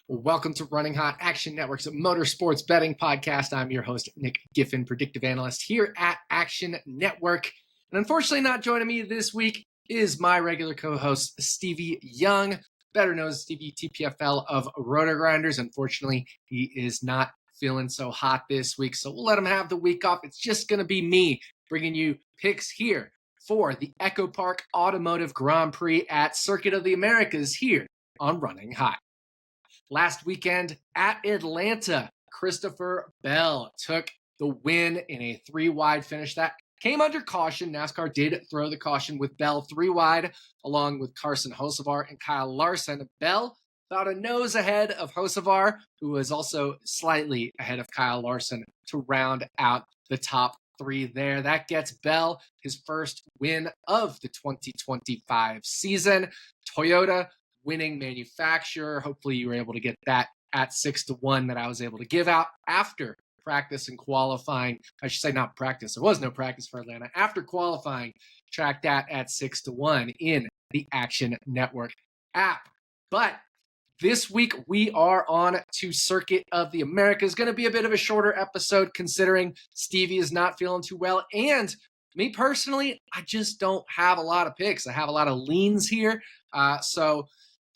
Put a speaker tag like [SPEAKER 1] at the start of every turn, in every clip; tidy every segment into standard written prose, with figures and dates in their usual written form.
[SPEAKER 1] Welcome to Running Hot, Action Network's Motorsports Betting Podcast. I'm your host, Nick Giffen, predictive analyst here at Action Network. And unfortunately, not joining me this week is my regular co-host, Stevie Young, better known as Stevie TPFL of Roto Grinders. Unfortunately, he is not feeling so hot this week, so we'll let him have the week off. It's just going to be me bringing you picks here for the Echo Park Automotive Grand Prix at Circuit of the Americas here on Running Hot. Last weekend at Atlanta, Christopher Bell took the win in a 3-wide finish that came under caution. NASCAR did throw the caution with Bell 3-wide, along with Carson Hocevar and Kyle Larson. Bell about a nose ahead of Hocevar, who was also slightly ahead of Kyle Larson to round out the top three there. That gets Bell his first win of the 2025 season. Toyota winning manufacturer. Hopefully you were able to get that at 6-1 that I was able to give out after practice and qualifying. I should say not practice. There was no practice for Atlanta. After qualifying, track that at 6-1 in the Action Network app. But this week we are on to Circuit of the Americas. Going to be a bit of a shorter episode considering Stevie is not feeling too well. And me personally, I just don't have a lot of picks. I have a lot of leans here. So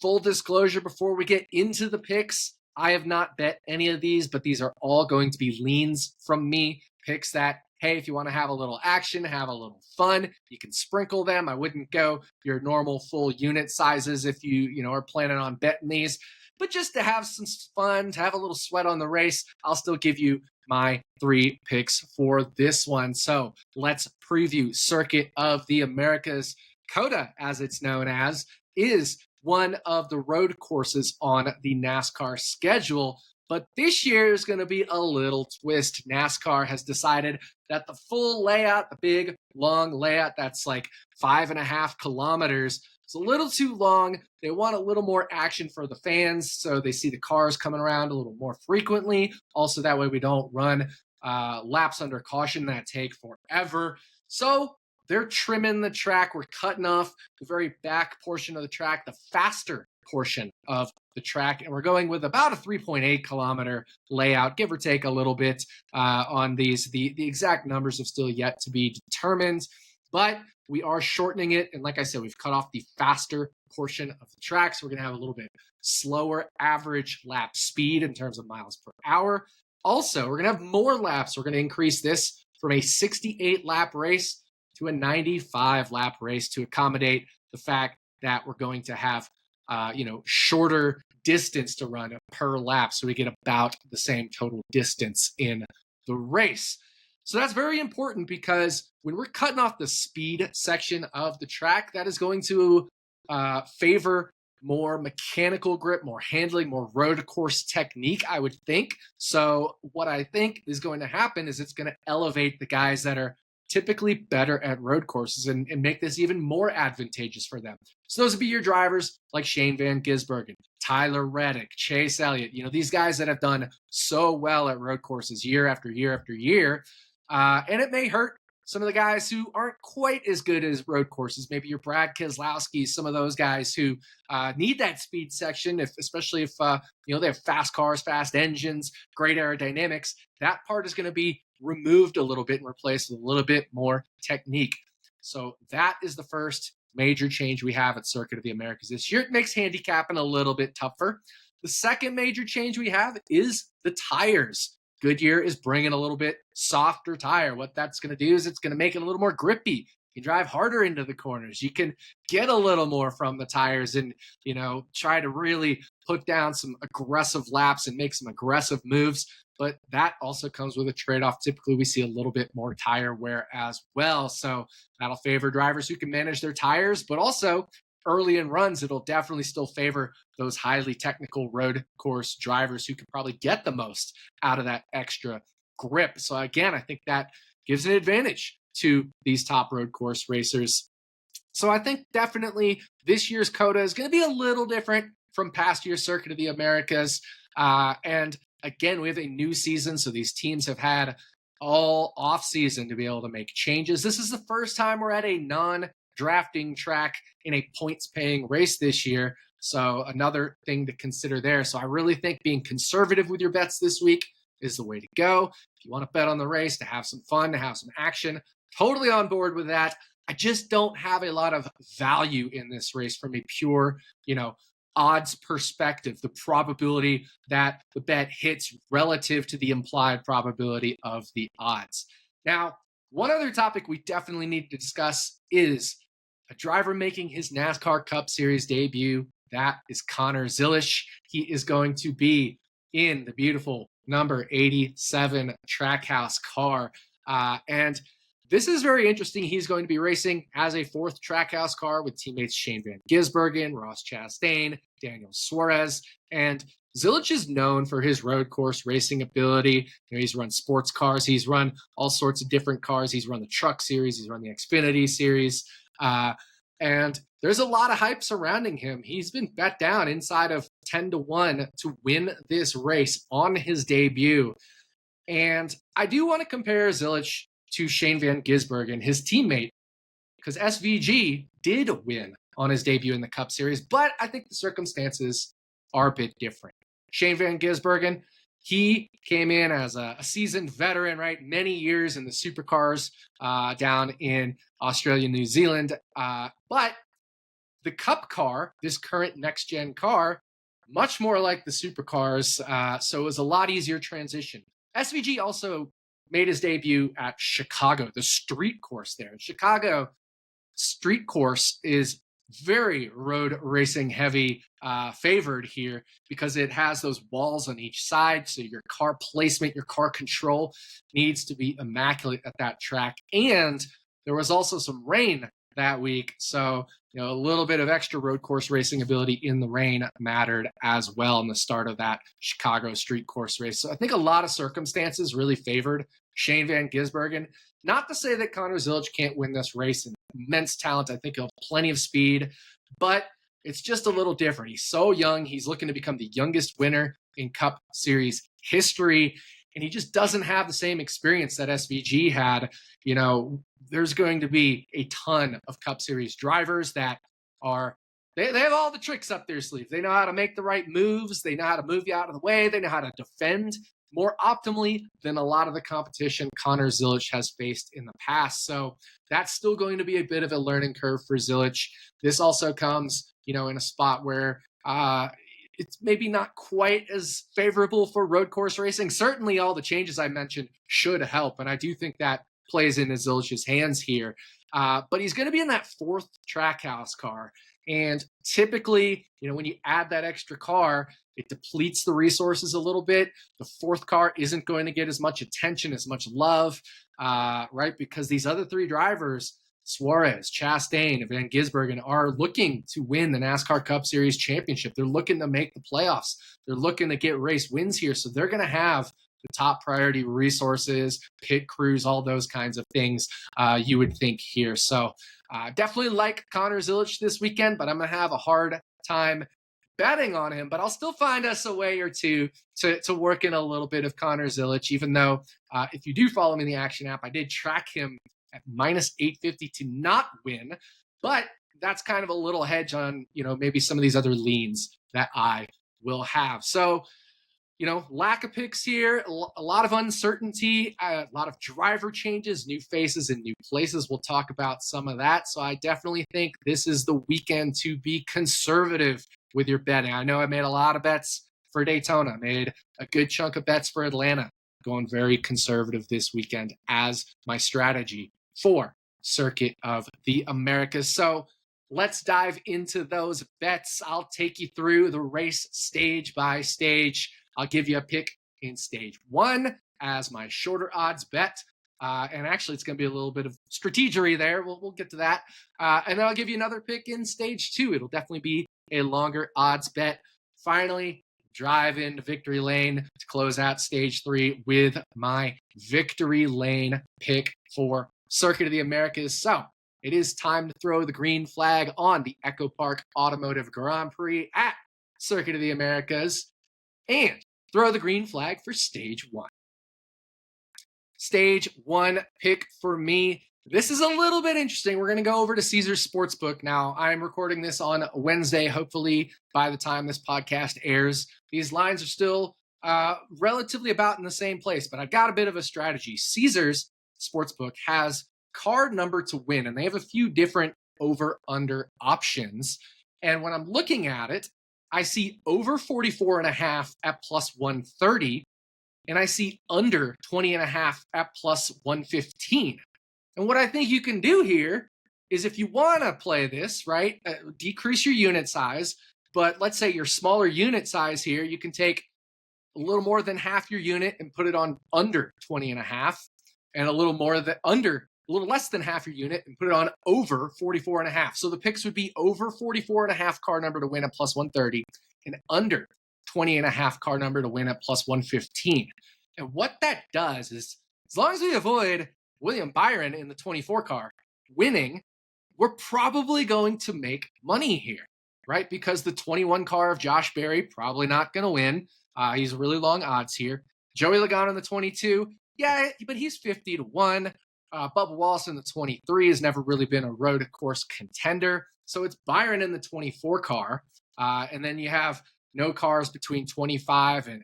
[SPEAKER 1] full disclosure before we get into the picks, I have not bet any of these, but these are all going to be leans from me. Picks that, hey, if you want to have a little action, have a little fun, you can sprinkle them. I wouldn't go your normal full unit sizes if you are planning on betting these. But just to have some fun, to have a little sweat on the race, I'll still give you my 3 picks for this one. So let's preview Circuit of the Americas. COTA, as it's known as, is one of the road courses on the NASCAR schedule. But this year is going to be a little twist. NASCAR has decided that the full layout, the big, long layout that's like 5.5 kilometers, is a little too long. They want a little more action for the fans, so they see the cars coming around a little more frequently. Also, that way we don't run laps under caution that take forever. So they're trimming the track. We're cutting off the very back portion of the track, the faster portion of the track. And we're going with about a 3.8 kilometer layout, give or take a little bit on these. The exact numbers have still yet to be determined, but we are shortening it. And like I said, we've cut off the faster portion of the track. So we're going to have a little bit slower average lap speed in terms of miles per hour. Also, we're going to have more laps. We're going to increase this from a 68 lap race to a 95 lap race to accommodate the fact that we're going to have, shorter distance to run per lap. So we get about the same total distance in the race. So that's very important because when we're cutting off the speed section of the track, that is going to favor more mechanical grip, more handling, more road course technique, I would think. So what I think is going to happen is it's going to elevate the guys that are typically better at road courses and make this even more advantageous for them. So those would be your drivers like Shane Van Gisbergen, Tyler Reddick, Chase Elliott, these guys that have done so well at road courses year after year after year. And it may hurt some of the guys who aren't quite as good as road courses. Maybe your Brad Keselowski, some of those guys who need that speed section, especially if they have fast cars, fast engines, great aerodynamics. That part is going to be removed a little bit and replaced with a little bit more technique. So that is the first major change we have at Circuit of the Americas this year. It makes handicapping a little bit tougher. The second major change we have is the tires. Goodyear is bringing a little bit softer tire. What that's going to do is it's going to make it a little more grippy. You can drive harder into the corners. You can get a little more from the tires and, try to really put down some aggressive laps and make some aggressive moves. But that also comes with a trade-off. Typically, we see a little bit more tire wear as well. So that'll favor drivers who can manage their tires, but also early in runs, it'll definitely still favor those highly technical road course drivers who can probably get the most out of that extra grip. So again, I think that gives an advantage to these top road course racers. So I think definitely this year's COTA is going to be a little different from past year's Circuit of the Americas. And again, we have a new season, so these teams have had all off season to be able to make changes. This is the first time we're at a non-drafting track in a points-paying race this year. So another thing to consider there. So I really think being conservative with your bets this week is the way to go. If you want to bet on the race, to have some fun, to have some action, totally on board with that. I just don't have a lot of value in this race from a pure, odds perspective, the probability that the bet hits relative to the implied probability of the odds. Now, one other topic we definitely need to discuss is a driver making his NASCAR Cup Series debut. That is Connor Zilisch. He is going to be in the beautiful number 87 Trackhouse car. And this is very interesting. He's going to be racing as a fourth Trackhouse car with teammates Shane Van Gisbergen, Ross Chastain, Daniel Suarez. And Zilisch is known for his road course racing ability. He's run sports cars. He's run all sorts of different cars. He's run the Truck Series. He's run the Xfinity Series. And there's a lot of hype surrounding him. He's been bet down inside of 10-1 to win this race on his debut. And I do want to compare Zilisch to Shane Van Gisbergen, his teammate, because SVG did win on his debut in the Cup Series, but I think the circumstances are a bit different. Shane Van Gisbergen, he came in as a seasoned veteran, right? Many years in the supercars down in Australia, New Zealand. But the Cup car, this current next-gen car, much more like the supercars, so it was a lot easier transition. SVG also made his debut at Chicago, the street course there. Chicago street course is very road racing heavy favored here because it has those walls on each side. So your car placement, your car control needs to be immaculate at that track. And there was also some rain that week. So, a little bit of extra road course racing ability in the rain mattered as well in the start of that Chicago street course race. So I think a lot of circumstances really favored Shane Van Gisbergen. Not to say that Connor Zilisch can't win this race. And immense talent. I think he'll have plenty of speed, but it's just a little different. He's so young. He's looking to become the youngest winner in Cup Series history, and he just doesn't have the same experience that SVG had. There's going to be a ton of Cup Series drivers that are they have all the tricks up their sleeve. They know how to make the right moves. They know how to move you out of the way. They know how to defend more optimally than a lot of the competition Connor Zilisch has faced in the past. So that's still going to be a bit of a learning curve for Zilisch. This also comes, in a spot where it's maybe not quite as favorable for road course racing. Certainly all the changes I mentioned should help, and I do think that plays into Zilisch's hands here. But he's going to be in that fourth Trackhouse car. And typically, when you add that extra car, it depletes the resources a little bit. The fourth car isn't going to get as much attention, as much love, right? Because these other three drivers, Suarez, Chastain, and Van Gisbergen, are looking to win the NASCAR Cup Series championship. They're looking to make the playoffs. They're looking to get race wins here. So they're going to have the top priority resources, pit crews, all those kinds of things you would think here. So definitely like Connor Zilisch this weekend, but I'm going to have a hard time betting on him. But I'll still find us a way or two to work in a little bit of Connor Zilisch, even though if you do follow me in the Action app, I did track him at minus 850 to not win. But that's kind of a little hedge on, maybe some of these other leans that I will have. So, lack of picks here, a lot of uncertainty, a lot of driver changes, new faces and new places. We'll talk about some of that. So I definitely think this is the weekend to be conservative with your betting. I know I made a lot of bets for Daytona. I made a good chunk of bets for Atlanta. Going very conservative this weekend as my strategy for Circuit of the Americas. So let's dive into those bets. I'll take you through the race stage by stage. I'll give you a pick in stage 1 as my shorter odds bet. And actually, it's going to be a little bit of strategery there. We'll get to that. And then I'll give you another pick in stage 2. It'll definitely be a longer odds bet. Finally, drive into victory lane to close out stage 3 with my victory lane pick for Circuit of the Americas. So it is time to throw the green flag on the Echo Park Automotive Grand Prix at Circuit of the Americas and throw the green flag for stage 1. Stage 1 pick for me This is a little bit interesting. We're going to go over to Caesars Sportsbook. Now, I'm recording this on Wednesday. Hopefully, by the time this podcast airs, these lines are still relatively about in the same place, but I've got a bit of a strategy. Caesars Sportsbook has car number to win, and they have a few different over-under options. And when I'm looking at it, I see over 44.5 at plus 130, and I see under 20.5 at plus 115. And what I think you can do here is if you want to play this, right, decrease your unit size, but let's say your smaller unit size here, you can take a little more than half your unit and put it on under 20.5, and a little less than half your unit and put it on over 44.5. So the picks would be over 44.5 car number to win at plus 130 and under 20.5 car number to win at plus 115. And what that does is, as long as we avoid William Byron in the 24 car winning, we're probably going to make money here, right? Because the 21 car of Josh Berry, probably not going to win. He's really long odds here. Joey Logano in the 22, yeah, but he's 50-1. Bubba Wallace in the 23 has never really been a road course contender. So it's Byron in the 24 car. And then you have no cars between 25 and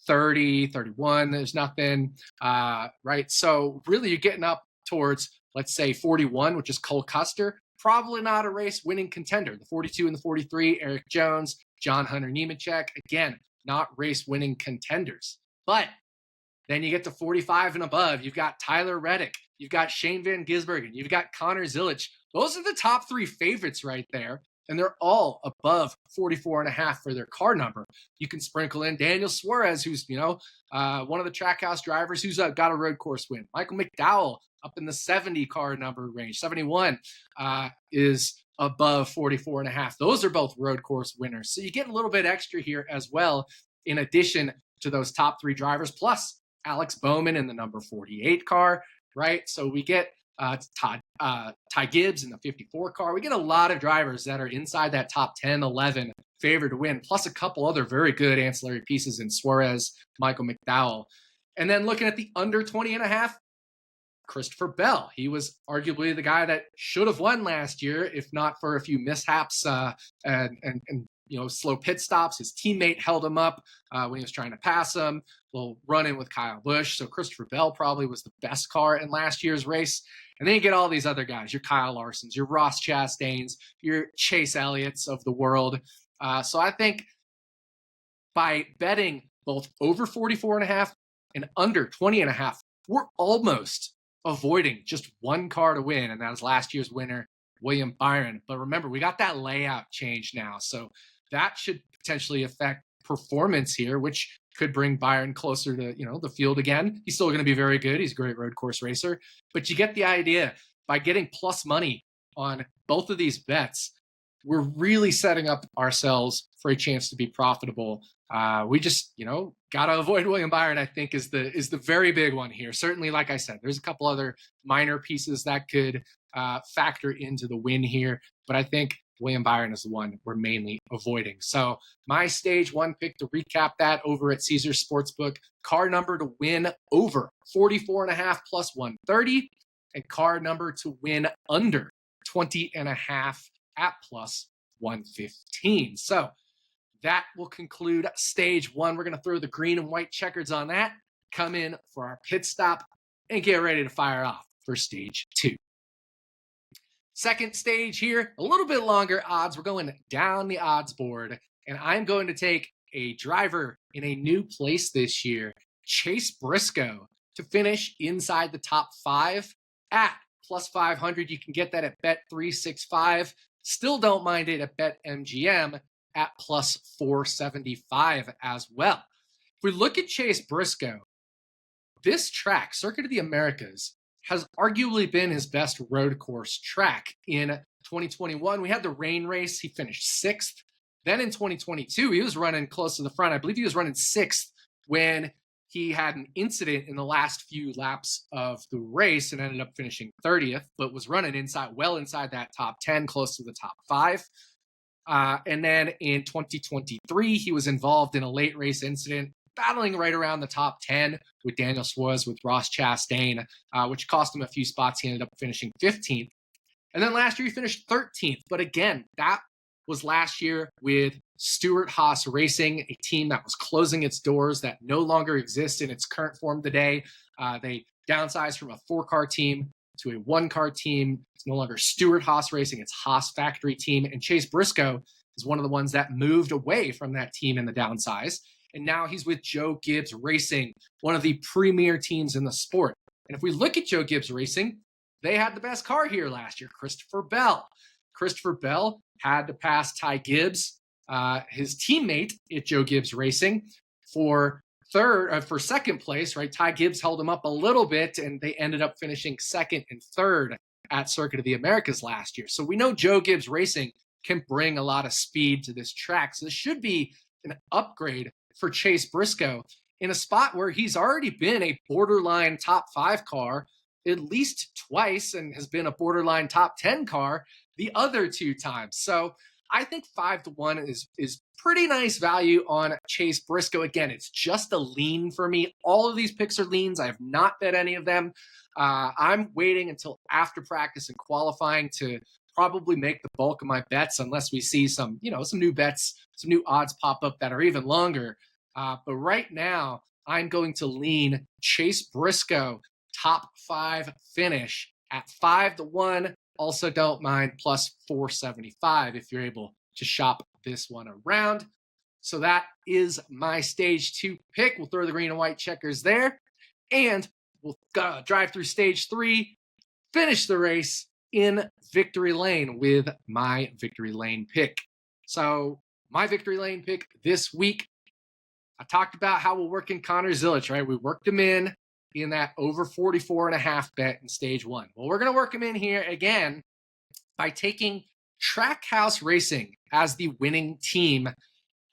[SPEAKER 1] 30, 31. There's nothing, right? So really you're getting up towards, let's say, 41, which is Cole Custer. Probably not a race winning contender. The 42 and the 43, Eric Jones, John Hunter Nemechek. Again, not race winning contenders. But then you get to 45 and above. You've got Tyler Reddick. You've got Shane Van Gisbergen. You've got Connor Zilisch. Those are the top three favorites right there. And they're all above 44.5 for their car number. You can sprinkle in Daniel Suarez, who's, one of the Trackhouse drivers who's got a road course win. Michael McDowell up in the 70 car number range. 71 is above 44.5. Those are both road course winners. So you get a little bit extra here as well, in addition to those top three drivers, plus Alex Bowman in the number 48 car, right? So we get Ty Gibbs in the 54 car. We get a lot of drivers that are inside that top 10, 11 favored to win, plus a couple other very good ancillary pieces in Suarez, Michael McDowell. And then looking at the under 20.5, Christopher Bell. He was arguably the guy that should have won last year, if not for a few mishaps and slow pit stops. His teammate held him up when he was trying to pass him. Little run-in with Kyle Busch. So Christopher Bell probably was the best car in last year's race. And then you get all these other guys, your Kyle Larsons, your Ross Chastains, your Chase Elliott's of the world. So I think by betting both over 44.5 and under 20.5, we're almost avoiding just one car to win, and that was last year's winner, William Byron. But remember, we got that layout change now, so that should potentially affect performance here, which could bring Byron closer to the field again. He's still going to be very good. He's a great road course racer, but you get the idea. By getting plus money on both of these bets, we're really setting up ourselves for a chance to be profitable. We just, got to avoid William Byron, I think, is the very big one here. Certainly, like I said, there's a couple other minor pieces that could factor into the win here, but I think William Byron is the one we're mainly avoiding. So my stage one pick, to recap that, over at Caesars Sportsbook, car number to win over 44.5 plus 130, and car number to win under 20.5 at plus 115. So that will conclude stage one. We're going to throw the green and white checkers on that, come in for our pit stop, and get ready to fire off for stage two. Second stage here, a little bit longer odds. We're going down the odds board, and I'm going to take a driver in a new place this year, Chase Briscoe, to finish inside the top 5 at plus 500. You can get that at Bet365. Still don't mind it at BetMGM at plus 475 as well. If we look at Chase Briscoe, this track, Circuit of the Americas, has arguably been his best road course track. In 2021, we had the rain race. He finished 6th. Then in 2022, he was running close to the front. I believe he was running 6th when he had an incident in the last few laps of the race and ended up finishing 30th, but was running well inside that top 10, close to the top 5. And then in 2023, he was involved in a late race incident, battling right around the top 10 with Daniel Suarez, with Ross Chastain, which cost him a few spots. He ended up finishing 15th. And then last year he finished 13th. But again, that was last year with Stewart-Haas Racing, a team that was closing its doors, that no longer exists in its current form today. They downsized from a 4-car team to a 1-car team. It's no longer Stewart-Haas Racing, it's Haas Factory Team. And Chase Briscoe is one of the ones that moved away from that team in the downsize. And now he's with Joe Gibbs Racing, one of the premier teams in the sport. And if we look at Joe Gibbs Racing, they had the best car here last year, Christopher Bell. Christopher Bell had to pass Ty Gibbs, his teammate at Joe Gibbs Racing, for second place, right? Ty Gibbs held him up a little bit, and they ended up finishing second and third at Circuit of the Americas last year. So we know Joe Gibbs Racing can bring a lot of speed to this track. So this should be an upgrade for Chase Briscoe in a spot where he's already been a borderline top 5 car at least twice and has been a borderline top 10 car the other 2 times. So I think 5-1 is pretty nice value on Chase Briscoe. Again, it's just a lean for me. All of these picks are leans. I have not bet any of them. I'm waiting until after practice and qualifying to probably make the bulk of my bets, unless we see some new bets, some new odds pop up that are even longer. But right now, I'm going to lean Chase Briscoe top 5 finish at 5-1. Also, don't mind plus 475 if you're able to shop this one around. So that is my stage 2 pick. We'll throw the green and white checkers there, and we'll drive through stage 3, finish the race in victory lane with my victory lane pick. So my victory lane pick this week, I talked about how we'll work in Connor Zilisch, right? We worked him in that over 44.5 bet in stage 1. Well, we're going to work him in here again by taking Trackhouse Racing as the winning team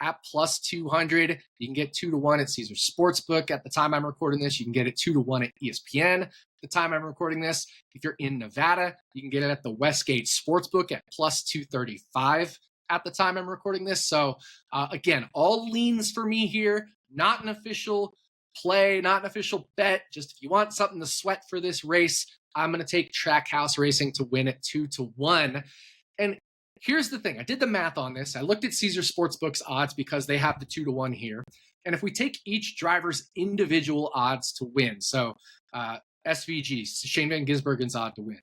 [SPEAKER 1] at plus 200. You can get 2-1 at Caesar Sportsbook. At the time I'm recording this, you can get it 2-1 at ESPN. At the time I'm recording this, if you're in Nevada, you can get it at the Westgate Sportsbook at plus 235 at the time I'm recording this. So again, all leans for me here, not an official play, not an official bet. Just if you want something to sweat for this race, I'm going to take Trackhouse Racing to win at 2-1. And here's the thing. I did the math on this. I looked at Caesar Sportsbook's odds because they have the 2-1 here. And if we take each driver's individual odds to win, so SVG, Shane Van Gisbergen's odd to win,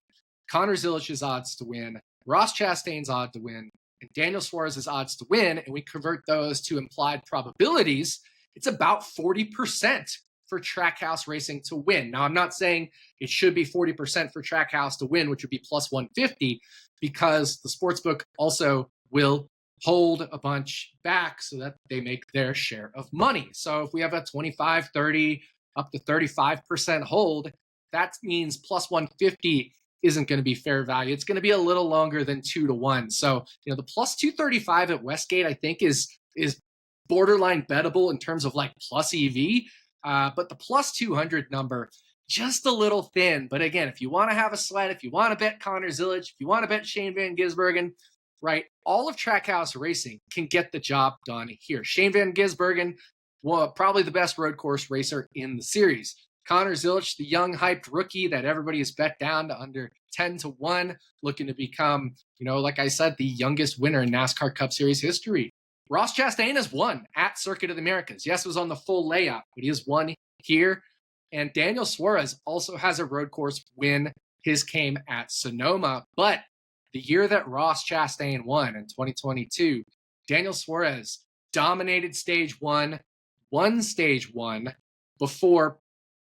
[SPEAKER 1] Connor Zilisch's odds to win, Ross Chastain's odd to win, and Daniel Suarez's odds to win, and we convert those to implied probabilities, it's about 40% for Trackhouse Racing to win. Now, I'm not saying it should be 40% for Trackhouse to win, which would be plus 150, because the sportsbook also will hold a bunch back so that they make their share of money. So if we have a 25, 30, up to 35% hold, that means plus 150 isn't going to be fair value. It's going to be a little longer than 2-1. So, the plus 235 at Westgate, I think is borderline bettable in terms of like plus EV. But the plus 200 number, just a little thin. But again, if you want to have a sweat, if you want to bet Connor Zilisch, if you want to bet Shane Van Gisbergen, right, all of Trackhouse Racing can get the job done here. Shane Van Gisbergen, probably the best road course racer in the series. Connor Zilisch, the young hyped rookie that everybody has bet down to under 10-1, looking to become, like I said, the youngest winner in NASCAR Cup Series history. Ross Chastain has won at Circuit of the Americas. Yes, it was on the full layout, but he has won here. And Daniel Suarez also has a road course win. His came at Sonoma. But the year that Ross Chastain won in 2022, Daniel Suarez dominated stage 1, won stage 1 before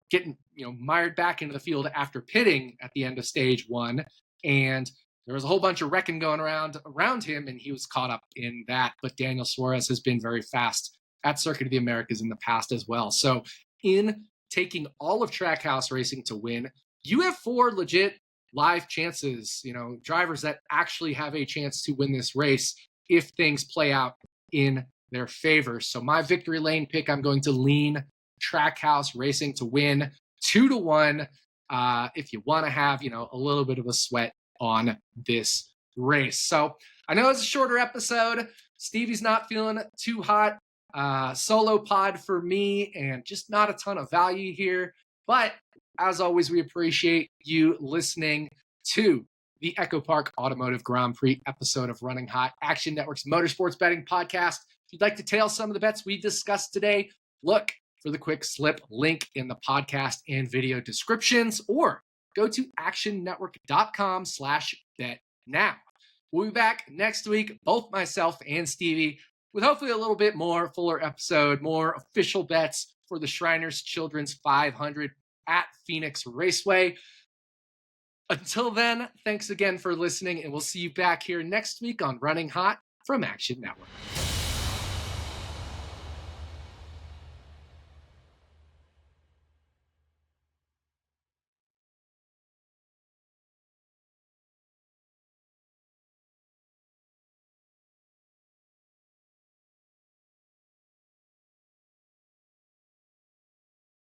[SPEAKER 1] getting mired back into the field after pitting at the end of stage 1. And there was a whole bunch of wrecking going around him, and he was caught up in that. But Daniel Suarez has been very fast at Circuit of the Americas in the past as well. So in taking all of Trackhouse Racing to win, you have 4 legit live chances, drivers that actually have a chance to win this race if things play out in their favor. So my victory lane pick, I'm going to lean Trackhouse Racing to win 2-1 if you want to have, a little bit of a sweat on this race. So I know it's a shorter episode. Stevie's not feeling too hot. Solo pod for me, and just not a ton of value here. But as always, we appreciate you listening to the Echo Park Automotive Grand Prix episode of Running Hot, Action Network's Motorsports Betting Podcast. If you'd like to tail some of the bets we discussed today, look for the quick slip link in the podcast and video descriptions, or go to actionnetwork.com/bet now. We'll be back next week, both myself and Stevie, with hopefully a little bit more fuller episode, more official bets for the Shriners Children's 500 at Phoenix Raceway. Until then, thanks again for listening, and we'll see you back here next week on Running Hot from Action Network.